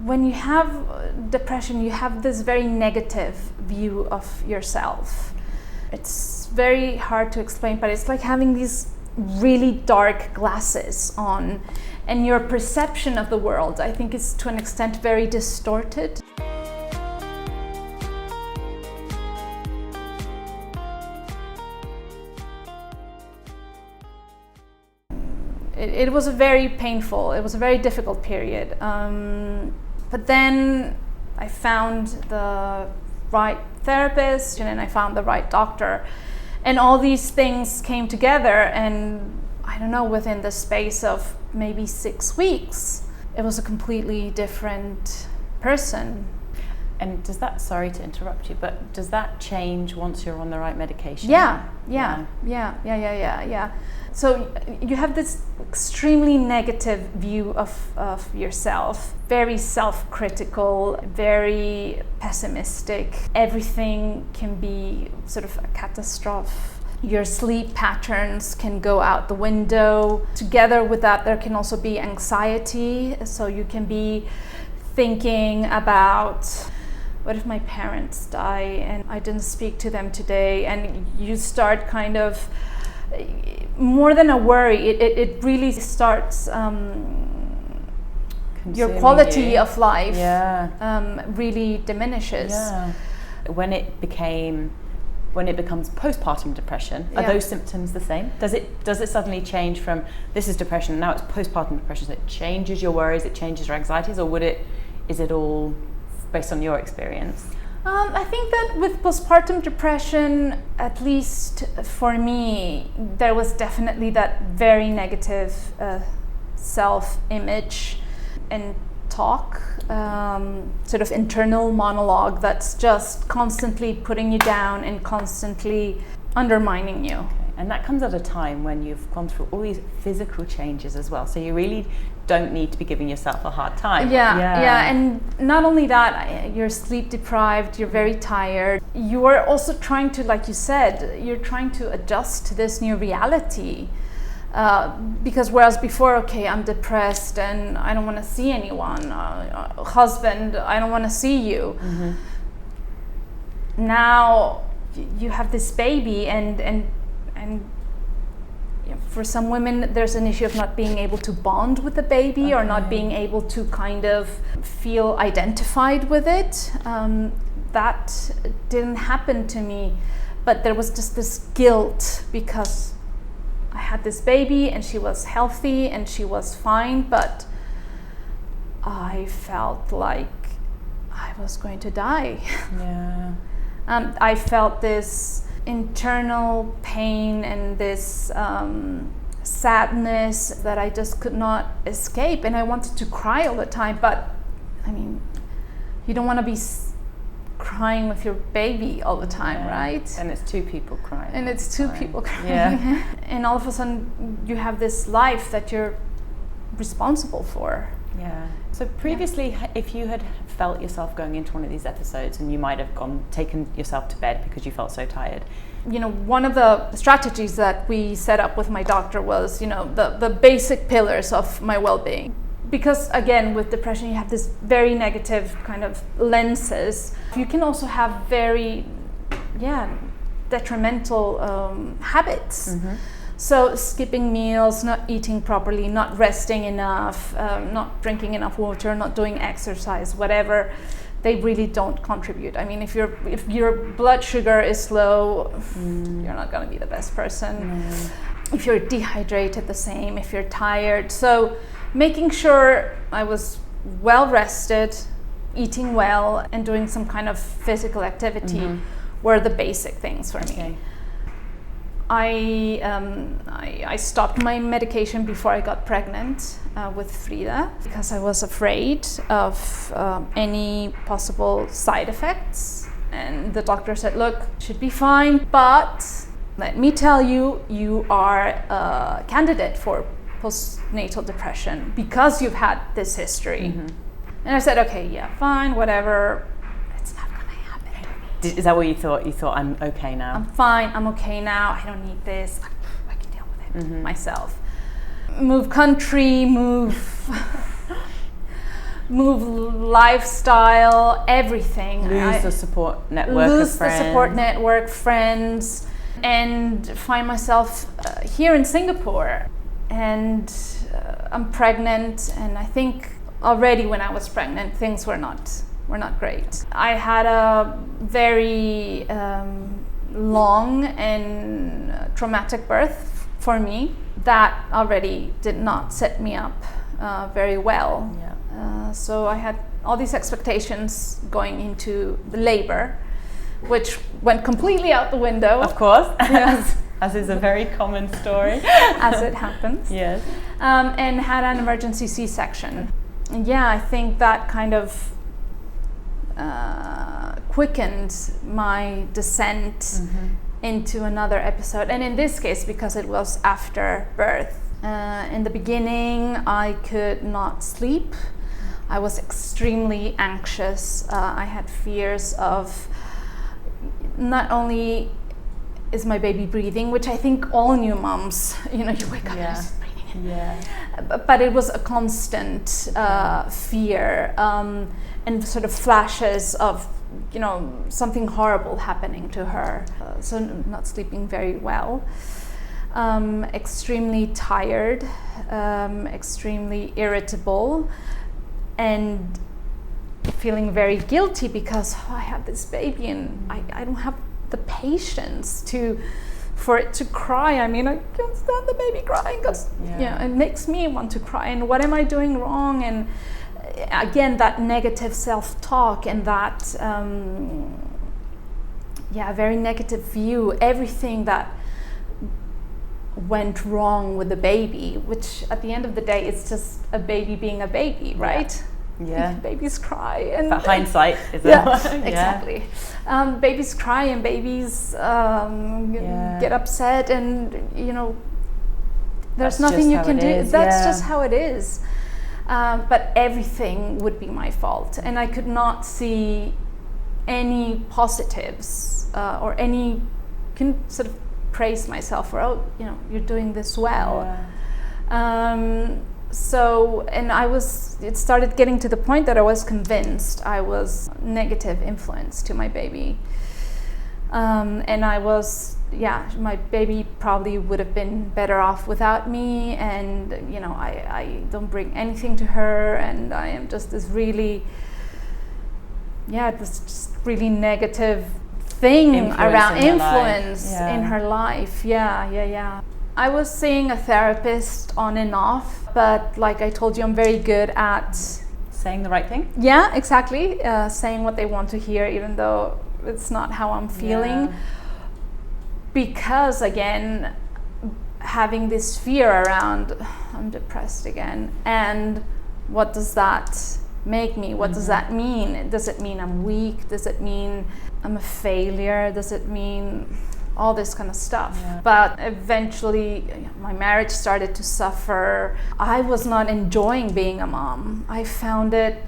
when you have depression, you have this very negative view of yourself. It's very hard to explain, but it's like having these really dark glasses on, and your perception of the world, I think, is to an extent very distorted. It was a very difficult period. But then I found the right therapist, and then I found the right doctor. And all these things came together, and I don't know, within the space of maybe 6 weeks, it was a completely different person. And does that, sorry to interrupt you, but does that change once you're on the right medication? Yeah. So you have this extremely negative view of yourself, very self-critical, very pessimistic. Everything can be sort of a catastrophe. Your sleep patterns can go out the window. Together with that, there can also be anxiety. So you can be thinking about, what if my parents die and I didn't speak to them today? And you start kind of, more than a worry, it really starts your quality of life really diminishes. Yeah. When it becomes postpartum depression, are those symptoms the same? Does it suddenly change from this is depression, now it's postpartum depression, so it changes your worries, it changes your anxieties, or is it all based on your experience? I think that with postpartum depression, at least for me, there was definitely that very negative self-image and talk, sort of internal monologue that's just constantly putting you down and constantly undermining you. Okay. And that comes at a time when you've gone through all these physical changes as well, so you really don't need to be giving yourself a hard time. Yeah, and not only that, you're sleep deprived, you're very tired. You are also trying to, like you said, you're trying to adjust to this new reality. Because whereas before, okay, I'm depressed and I don't want to see anyone, husband, I don't want to see you. Mm-hmm. Now you have this baby, and for some women, there's an issue of not being able to bond with the baby, or not being able to kind of feel identified with it. That didn't happen to me, but there was just this guilt because I had this baby and she was healthy and she was fine, but I felt like I was going to die. Yeah. I felt this internal pain and this sadness that I just could not escape, and I wanted to cry all the time, but I mean, you don't want to be crying with your baby all the time, right? And it's two people crying. Yeah. And all of a sudden you have this life that you're responsible for. Yeah. So previously, if you had felt yourself going into one of these episodes, and you might have taken yourself to bed because you felt so tired. You know, one of the strategies that we set up with my doctor was, you know, the basic pillars of my well-being. Because again, with depression, you have this very negative kind of lenses. You can also have very, detrimental habits. Mm-hmm. So skipping meals, not eating properly, not resting enough, not drinking enough water, not doing exercise, whatever, they really don't contribute. I mean, if your blood sugar is low, you're not going to be the best person. If you're dehydrated, the same. If you're tired, so making sure I was well rested, eating well, and doing some kind of physical activity were the basic things for me. I stopped my medication before I got pregnant with Frida because I was afraid of any possible side effects. And the doctor said, look, should be fine, but let me tell you, you are a candidate for postnatal depression because you've had this history. Mm-hmm. And I said, okay, yeah, fine, whatever. It's not gonna happen. Is that what you thought? You thought, I'm okay now? I'm fine, I'm okay now, I don't need this. I can deal with it myself. Move country, move move lifestyle, everything. Lose the support network friends, and find myself here in Singapore. And I'm pregnant, and I think already when I was pregnant, things were not great. I had a very long and traumatic birth for me that already did not set me up very well. Yeah. So I had all these expectations going into the labor, which went completely out the window. Of course. Yes. As is a very common story. As it happens. Yes. And had an emergency C-section. And yeah, I think that kind of quickened my descent into another episode. And in this case, because it was after birth. In the beginning, I could not sleep. I was extremely anxious. I had fears of not only is my baby breathing, which I think all new moms, you wake up and it's breathing. Yeah. But it was a constant fear and sort of flashes of, something horrible happening to her. So not sleeping very well. Extremely tired, extremely irritable, and feeling very guilty because I have this baby and I don't have the patience for it to cry. I mean, I can't stand the baby crying because it makes me want to cry. And what am I doing wrong? And again, that negative self-talk and that very negative view, everything that went wrong with the baby, which at the end of the day, it's just a baby being a baby, right? Yeah. Babies cry. And but hindsight is exactly. Babies cry and babies get upset, and there's nothing you can do. That's just how it is. But everything would be my fault, and I could not see any positives or any sort of praise myself for, you're doing this well. It started getting to the point that I was convinced I was negative influence to my baby. And I was, my baby probably would have been better off without me, and, I don't bring anything to her, and I am just this really, this just really negative thing influence in her life. I was seeing a therapist on and off, but like I told you, I'm very good at saying the right thing. Yeah, exactly. Saying what they want to hear, even though it's not how I'm feeling. Because again, having this fear around, I'm depressed again, and what does that make me? What does that mean? Does it mean I'm weak? Does it mean I'm a failure? Does it mean all this kind of stuff? But eventually my marriage started to suffer. I was not enjoying being a mom. I found it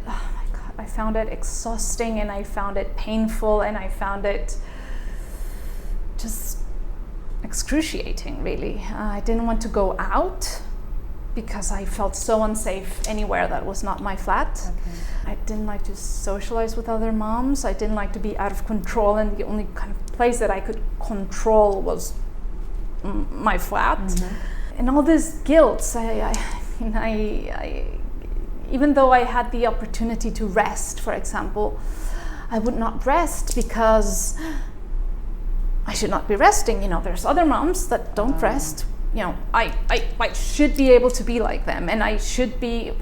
exhausting, and I found it painful, and I found it just excruciating, really. I didn't want to go out because I felt so unsafe anywhere that was not my flat. I didn't like to socialize with other moms. I didn't like to be out of control, and the only kind of place that I could control was my flat. And all this guilt, I even though I had the opportunity to rest, for example, I would not rest because I should not be resting. There's other moms that don't rest. I should be able to be like them, and I should be,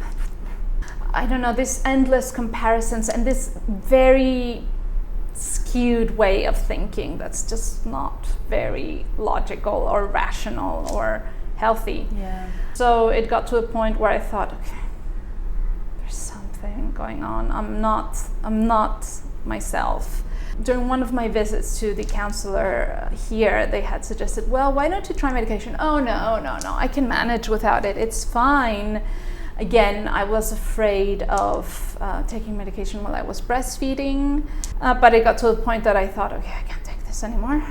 this endless comparisons and this very skewed way of thinking that's just not very logical or rational or healthy. So it got to a point where I thought, okay, there's something going on. I'm not myself. During one of my visits to the counselor here, they had suggested, well, why don't you try medication? Oh, no, I can manage without it. It's fine. Again, I was afraid of taking medication while I was breastfeeding, but it got to the point that I thought, okay, I can't take this practice anymore.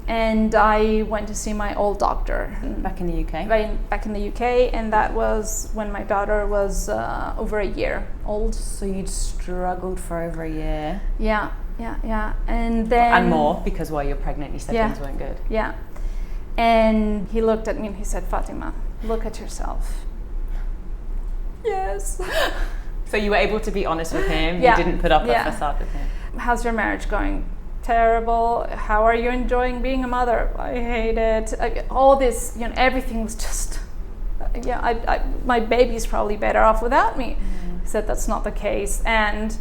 And I went to see my old doctor. Back in the UK? Back in the UK, and that was when my daughter was over a year old. So you'd struggled for over a year? Yeah. And then... And more, because while you're pregnant you said things weren't good. Yeah. And he looked at me and he said, Fatima, look at yourself. Yes. So you were able to be honest with him? Yeah. You didn't put up a facade with him? How's your marriage going? Terrible. How are you enjoying being a mother? I hate it. All this, everything was just, my baby's probably better off without me. He said that's not the case. And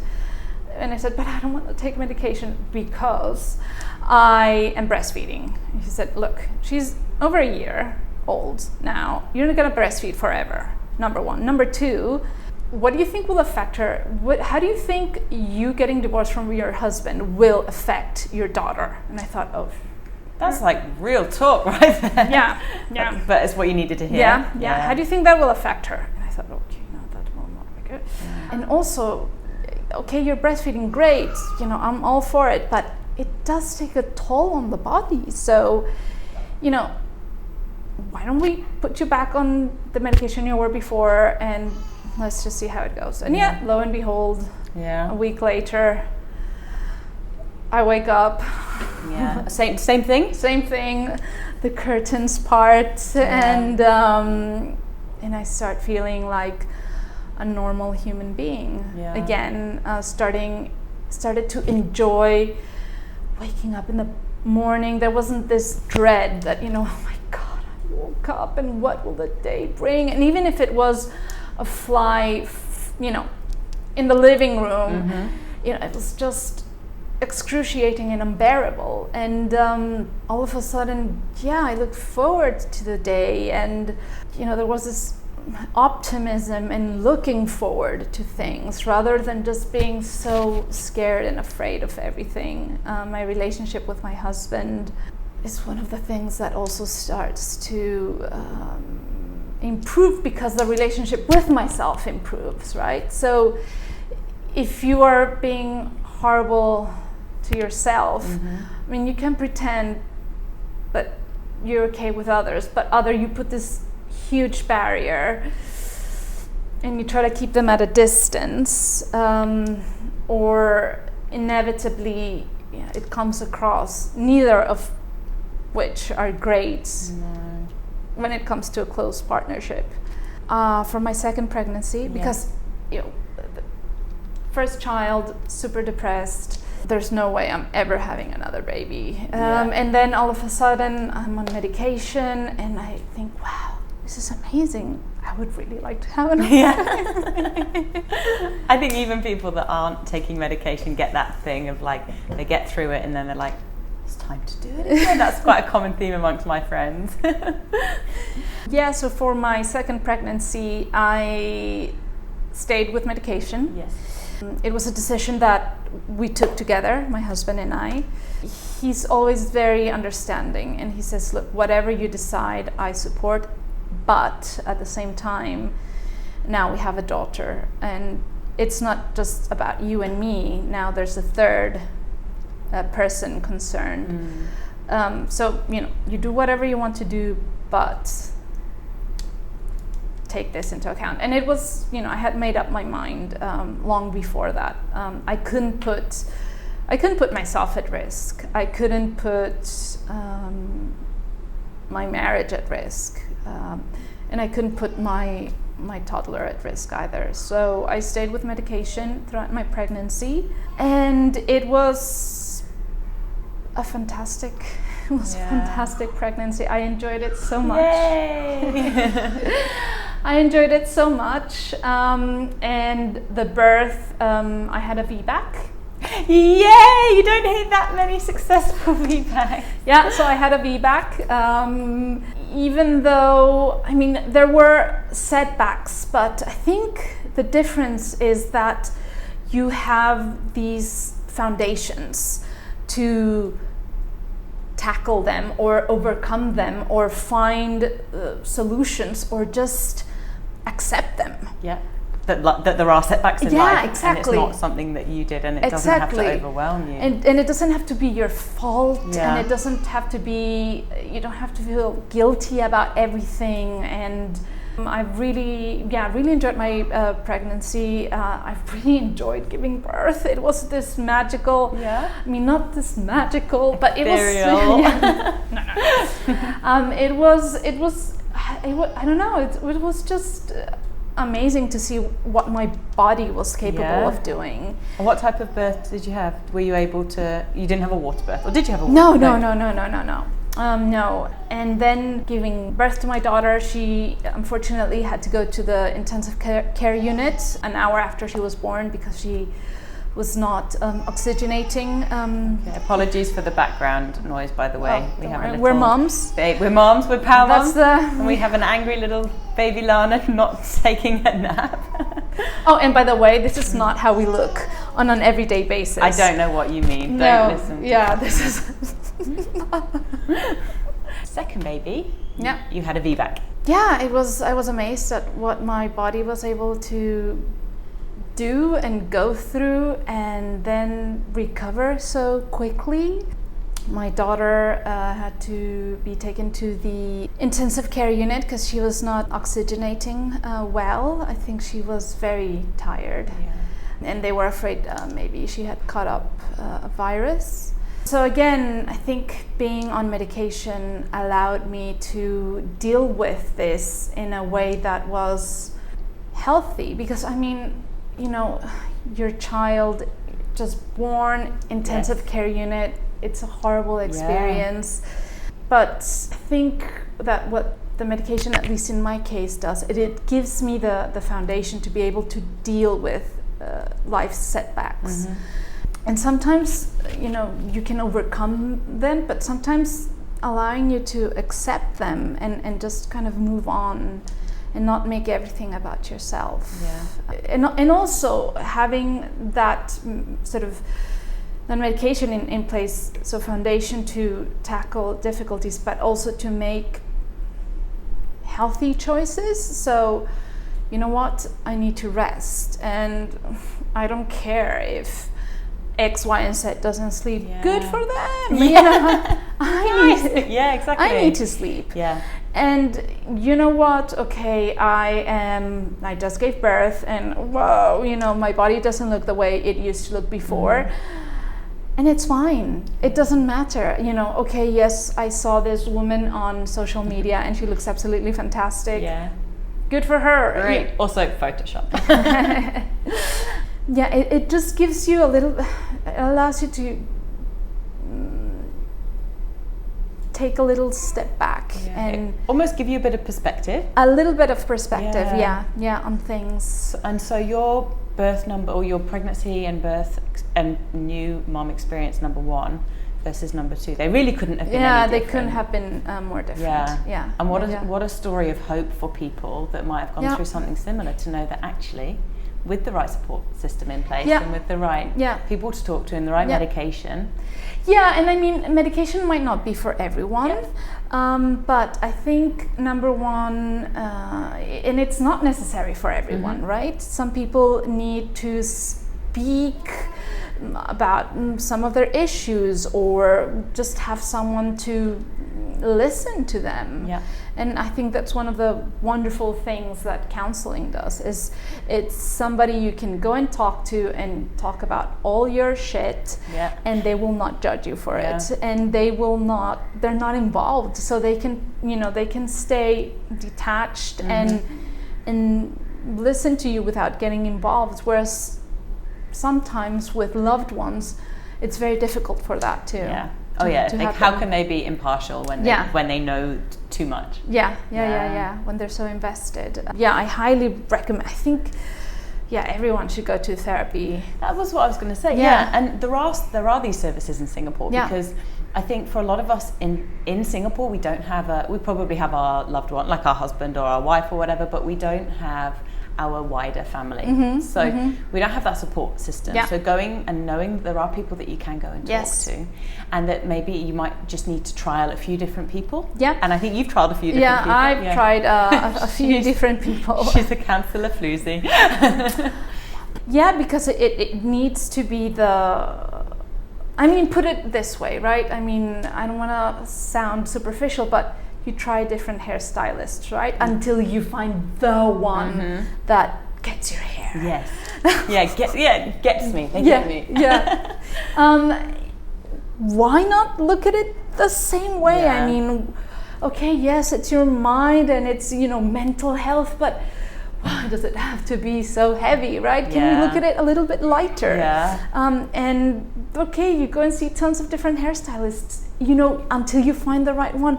I said, but I don't want to take medication because I am breastfeeding. He said, look, she's over a year old now. You're not going to breastfeed forever, number one. Number two, what do you think will affect her? How do you think you getting divorced from your husband will affect your daughter? And I thought, that's like real talk right there. Yeah. But it's what you needed to hear. Yeah. How do you think that will affect her? And I thought, okay, no, that will not be good. Yeah. And also, okay, you're breastfeeding, great. I'm all for it, but it does take a toll on the body. So, why don't we put you back on the medication you were before, and let's just see how it goes. And lo and behold, a week later, I wake up. Yeah. Same thing? Same thing. The curtains part, and I start feeling like a normal human being again. Started to enjoy waking up in the morning. There wasn't this dread that oh my God, I woke up and what will the day bring? And even if it was a fly, in the living room, it was just excruciating and unbearable. And all of a sudden, I looked forward to the day, and there was this optimism and looking forward to things rather than just being so scared and afraid of everything. My relationship with my husband is one of the things that also starts to improve because the relationship with myself improves, right? So if you are being horrible to yourself, you can pretend that you're okay with others, but you put this huge barrier and you try to keep them at a distance, or inevitably it comes across, neither of which are great when it comes to a close partnership. For my second pregnancy, because first child, super depressed, there's no way I'm ever having another baby. And then all of a sudden I'm on medication and I think, wow, this is amazing. I would really like to have another baby. I think even people that aren't taking medication get that thing of like, they get through it and then they're like, it's time to do it again. That's quite a common theme amongst my friends. So for my second pregnancy, I stayed with medication. Yes. It was a decision that we took together, my husband and I. He's always very understanding, and he says, look, whatever you decide, I support, but at the same time, now we have a daughter, and it's not just about you and me. Now there's a third person concerned. So, you do whatever you want to do, but take this into account. And it was, I had made up my mind long before that. I couldn't put myself at risk. I couldn't put my marriage at risk, and I couldn't put my toddler at risk either. So I stayed with medication throughout my pregnancy, and it was a fantastic pregnancy. I enjoyed it so much. Yay! I enjoyed it so much, and the birth, I had a VBAC. Yay! You don't hear that many successful VBACs. Yeah, so I had a VBAC, even though, there were setbacks, but I think the difference is that you have these foundations to tackle them or overcome them or find solutions or just accept them. Yeah. that there are setbacks in life, exactly. and it's not something that you did, and it doesn't have to overwhelm you. And it doesn't have to be your fault, and it doesn't have to be, you don't have to feel guilty about everything. And I've really enjoyed my pregnancy. I've really enjoyed giving birth. It was this magical, I mean, not this magical, but it was, it was, I don't know, it was just amazing to see what my body was capable of doing. And what type of birth did you have? Were you able to, you didn't have a water birth, or did you have a water birth? No. No. And then giving birth to my daughter, she unfortunately had to go to the intensive care unit an hour after she was born because she was not oxygenating. Apologies for the background noise, by the way. We're moms. We're moms. We're power moms. And we have an angry little baby Lana not taking a nap. Oh, and by the way, this is not how we look on an everyday basis. I don't know what you mean. Don't listen. Yeah, this is. Second baby. Yeah. You had a VBAC. Yeah, I was amazed at what my body was able to do and go through and then recover so quickly. My daughter had to be taken to the intensive care unit because she was not oxygenating well. I think she was very tired. And they were afraid maybe she had caught up a virus. So again, I think being on medication allowed me to deal with this in a way that was healthy, because I mean, you know, your child just born, intensive care unit, it's a horrible experience. But I think that what the medication, at least in my case, does, it gives me the foundation to be able to deal with life setbacks. And sometimes, you know, you can overcome them, but sometimes allowing you to accept them and just kind of move on and not make everything about yourself. And also having that sort of medication in place, so foundation to tackle difficulties, but also to make healthy choices. So, you know what, I need to rest, and I don't care if X, Y, and Z doesn't sleep. Good for them. I need to sleep. And you know what? Okay, I just gave birth, and whoa, you know, my body doesn't look the way it used to look before. And it's fine. It doesn't matter. You know, okay, yes, I saw this woman on social media and she looks absolutely fantastic. Good for her. Great. Also Photoshop. It just gives you a little, it allows you to take a little step back and almost give you a bit of perspective. A little bit of perspective, on things. And so your birth number, or your pregnancy and birth and new mom experience number 1 versus number 2, they really couldn't have been any they different. couldn't have been more different. And what a story of hope for people that might have gone through something similar, to know that actually, with the right support system in place and with the right people to talk to and the right medication. And I mean, medication might not be for everyone, but I think number 1, and it's not necessary for everyone, right? Some people need to speak about some of their issues, or just have someone to listen to them. And I think that's one of the wonderful things that counseling does, is it's somebody you can go and talk to and talk about all your shit, and they will not judge you for it, and they're not involved, so they can stay detached and listen to you without getting involved, whereas sometimes with loved ones it's very difficult for that too. Like, how can they be impartial when they know too much? When they're so invested. I highly recommend. I think everyone should go to therapy. That was what I was going to say. And there are these services in Singapore, because I think for a lot of us in Singapore, we don't have we probably have our loved one, like our husband or our wife or whatever, but we don't have our wider family. So we don't have that support system. So going and knowing there are people that you can go and talk to, and that maybe you might just need to trial a few different people. And I think you've tried a few different people. I've tried a few different people. She's a counsellor floozy. Because it needs to be put it this way, right? I mean, I don't want to sound superficial, but you try different hairstylists, right? Until you find the one that gets your hair. Gets me. They get me. Why not look at it the same way? I mean, okay, yes, it's your mind and it's, mental health, but why does it have to be so heavy, right? Can you look at it a little bit lighter? And okay, you go and see tons of different hairstylists, until you find the right one.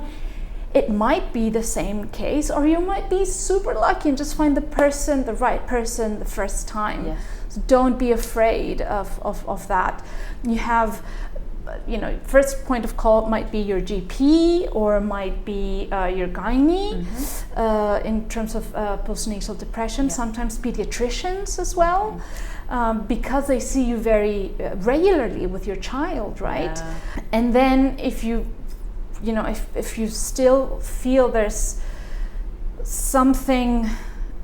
It might be the same case, or you might be super lucky and just find the right person the first time. So don't be afraid of that. You have, first point of call might be your GP, or might be your gynae in terms of postnatal depression. Sometimes pediatricians as well, because they see you very regularly with your child, right? And then if you still feel there's something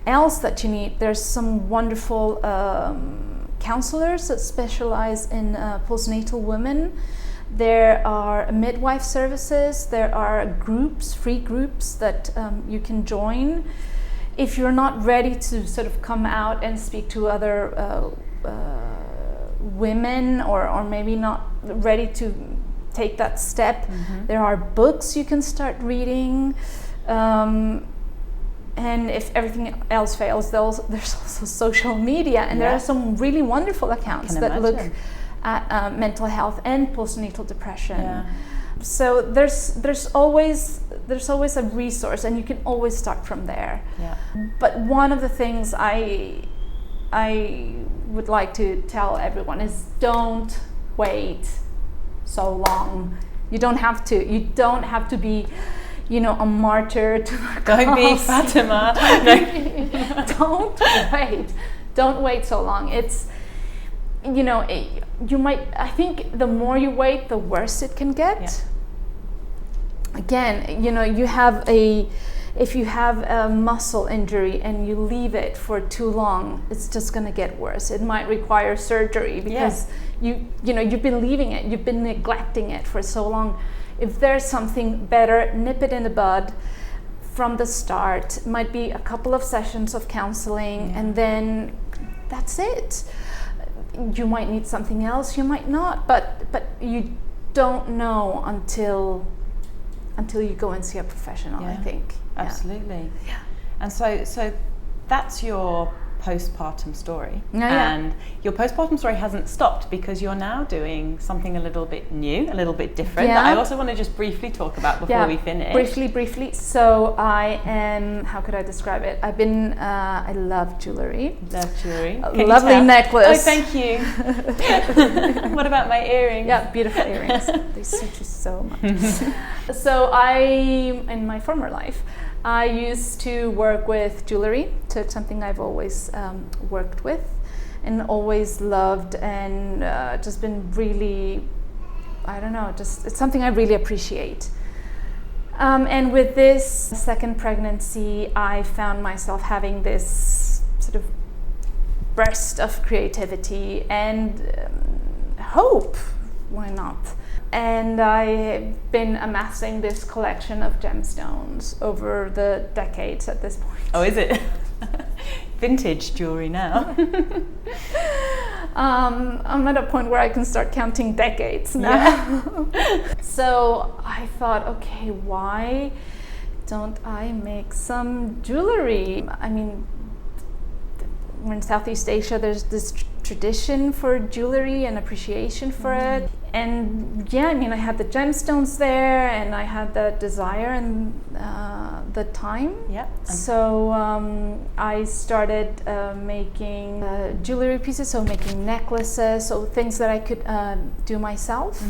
else that you need, there's some wonderful counselors that specialize in postnatal women. There are midwife services. There are free groups that you can join. If you're not ready to sort of come out and speak to other women, or maybe not ready to take that step, there are books you can start reading. And if everything else fails, there's also social media, and there are some really wonderful accounts that look at mental health and postnatal depression. So there's always a resource, and you can always start from there. But one of the things I would like to tell everyone is, don't wait so long. You don't have to be a martyr to the cause. Don't be Fatima. Don't wait so long. It's, I think the more you wait, the worse it can get. Again, if you have a muscle injury and you leave it for too long, it's just going to get worse. It might require surgery because you've been leaving it, you've been neglecting it for so long. If there's something better, nip it in the bud from the start. It might be a couple of sessions of counseling, and then that's it. You might need something else, you might not, but you don't know until you go and see a professional, I think. Absolutely. And so that's your postpartum story. And your postpartum story hasn't stopped, because you're now doing something a little bit new, a little bit different, that I also want to just briefly talk about before we finish. Briefly. So I am, how could I describe it? I love jewelry. Lovely necklace. Oh, thank you. What about my earrings? Yeah, beautiful earrings. They suit you so much. So in my former life, I used to work with jewelry, so it's something I've always worked with and always loved, and just been really, it's something I really appreciate. And with this second pregnancy, I found myself having this sort of burst of creativity and hope. Why not? And I've been amassing this collection of gemstones over the decades at this point. Oh, is it? Vintage jewelry now. I'm at a point where I can start counting decades now. So I thought, okay, why don't I make some jewelry? I mean, in Southeast Asia, there's this tradition for jewelry and appreciation for it. And I had the gemstones there, and I had the desire and the time. So I started making jewelry pieces, so making necklaces, so things that I could do myself.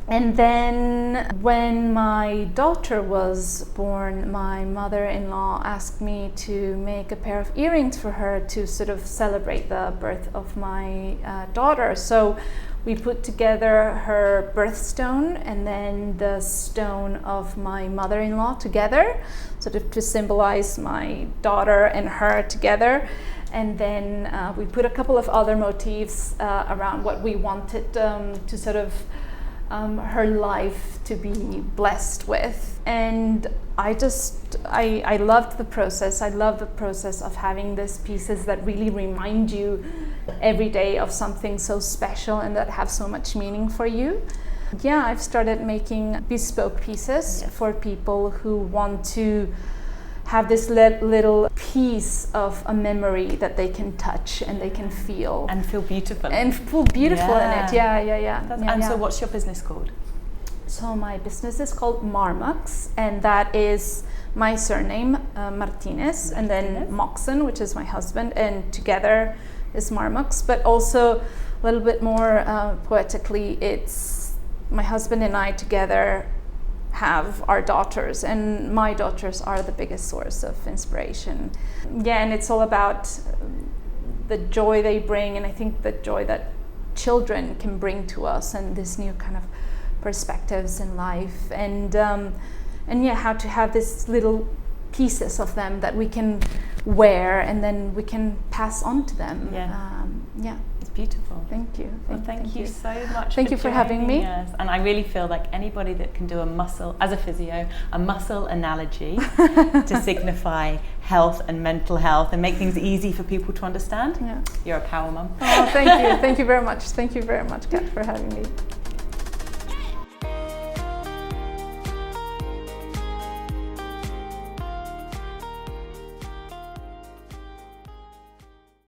And then when my daughter was born, my mother-in-law asked me to make a pair of earrings for her to sort of celebrate the birth of my daughter. So we put together her birthstone and then the stone of my mother-in-law together, sort of to symbolize my daughter and her together. And then we put a couple of other motifs around what we wanted to sort of her life to be blessed with. And I loved the process. I love the process of having these pieces that really remind you every day of something so special and that have so much meaning for you. Yeah, I've started making bespoke pieces for people who want to have this little piece of a memory that they can touch and they can feel. And feel beautiful. And feel beautiful in it, So what's your business called? So my business is called PWRMUMS, and that is my surname, Martinez, and then Moxon, which is my husband, and together is PWRMUMS. But also a little bit more poetically, it's my husband and I together have our daughters, and my daughters are the biggest source of inspiration. Yeah, and it's all about the joy they bring, and I think the joy that children can bring to us, and this new kind of perspectives in life, and how to have this little pieces of them that we can wear and then we can pass on to them. It's beautiful. Thank you. Thank you so much. Thank you for having me. Yes, and I really feel like anybody that can do a muscle, as a physio, a muscle analogy to signify health and mental health and make things easy for people to understand. You're a power mum. Oh, thank you. Thank you very much. Thank you very much, Kat, for having me.